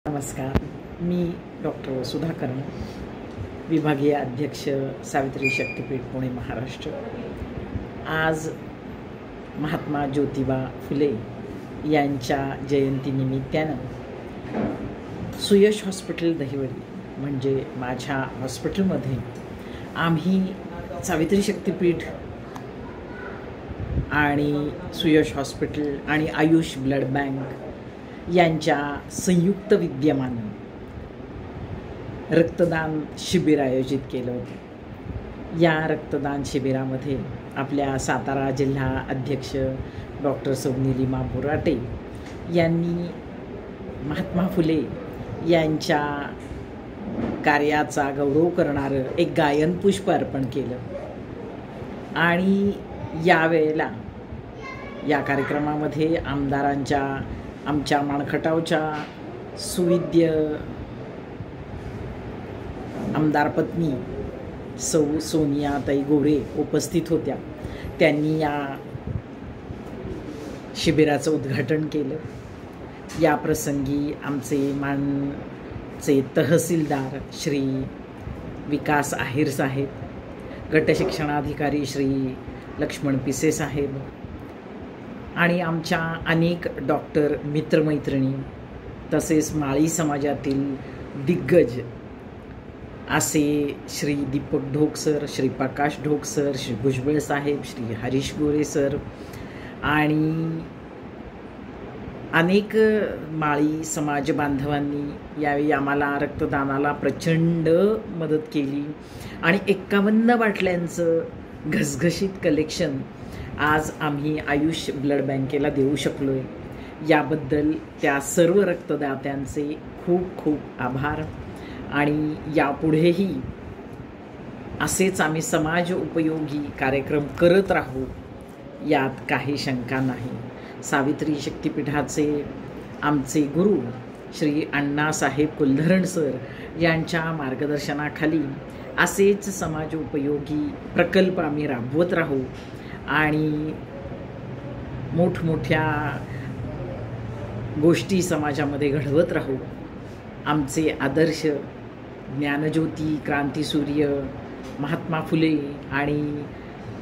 नमस्कार, मी डॉक्टर वसुधा कर्म, विभागीय अध्यक्ष सावित्री शक्तीपीठ पुणे महाराष्ट्र। आज महात्मा ज्योतिबा फुले यांच्या जयंतीनिमित्तानं सुयश हॉस्पिटल दहिवडी म्हणजे माझ्या हॉस्पिटलमध्ये आम्ही सावित्री शक्तीपीठ आणि सुयश हॉस्पिटल आणि आयुष ब्लड बँक यांच्या संयुक्त विद्यमानं रक्तदान शिबिर आयोजित केलं होतं। या रक्तदान शिबिरामध्ये आपल्या सातारा जिल्हा अध्यक्ष डॉक्टर सौ नीलिमा बोराटे यांनी महात्मा फुले यांच्या कार्याचा गौरव करणारं एक गायन पुष्प अर्पण केलं। आणि यावेळेला या कार्यक्रमामध्ये आमच्या माणखटावच्या सुविद्य आमदार पत्नी सौ सोनियाताई गोरे उपस्थित होत्या। त्यांनी या शिबिराचं उद्घाटन केलं। या प्रसंगी आमचे तहसीलदार श्री विकास आहेर साहेब, गटशिक्षणाधिकारी श्री लक्ष्मण पिसे साहेब आणि आमच्या अनेक डॉक्टर मित्रमैत्रिणी तसेच माळी समाजातील दिग्गज असे श्री दीपक ढोक सर, श्री प्रकाश ढोक सर, श्री भुजबळ साहेब, श्री हरीश गोरे सर आणि अनेक माळी समाज बांधवांनी यावेळी आम्हाला रक्तदानाला प्रचंड मदत केली आणि 51 बाटल्यांचं घसघशीत कलेक्शन आज आम्ही आयुष ब्लड बँकेला देऊ शकलोय। याबद्दल त्या सर्व रक्तदात्यांचे खूप खूप आभार आणि यापुढेही असेच आम्ही समाज उपयोगी कार्यक्रम करत राहू, यात काही शंका नाही। सावित्री शक्तीपीठाचे आमचे गुरु श्री अण्णासाहेब कुलधरण सर यांच्या मार्गदर्शनाखाली असेच समाज उपयोगी प्रकल्प आम्ही राबवत राहू आणि मोठमोठ्या गोष्टी समाजामध्ये घडवत राहू। आमचे आदर्श ज्ञानज्योती क्रांतीसूर्य महात्मा फुले आणि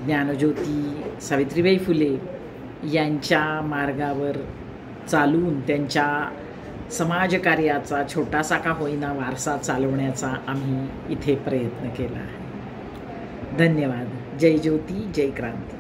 ज्ञानज्योती सावित्रीबाई फुले यांच्या मार्गावर चालून त्यांच्या समाजकार्याचा छोटासा का होईना वारसा चालवण्याचा आम्ही इथे प्रयत्न केला आहे। धन्यवाद। जय ज्योती, जय क्रांती।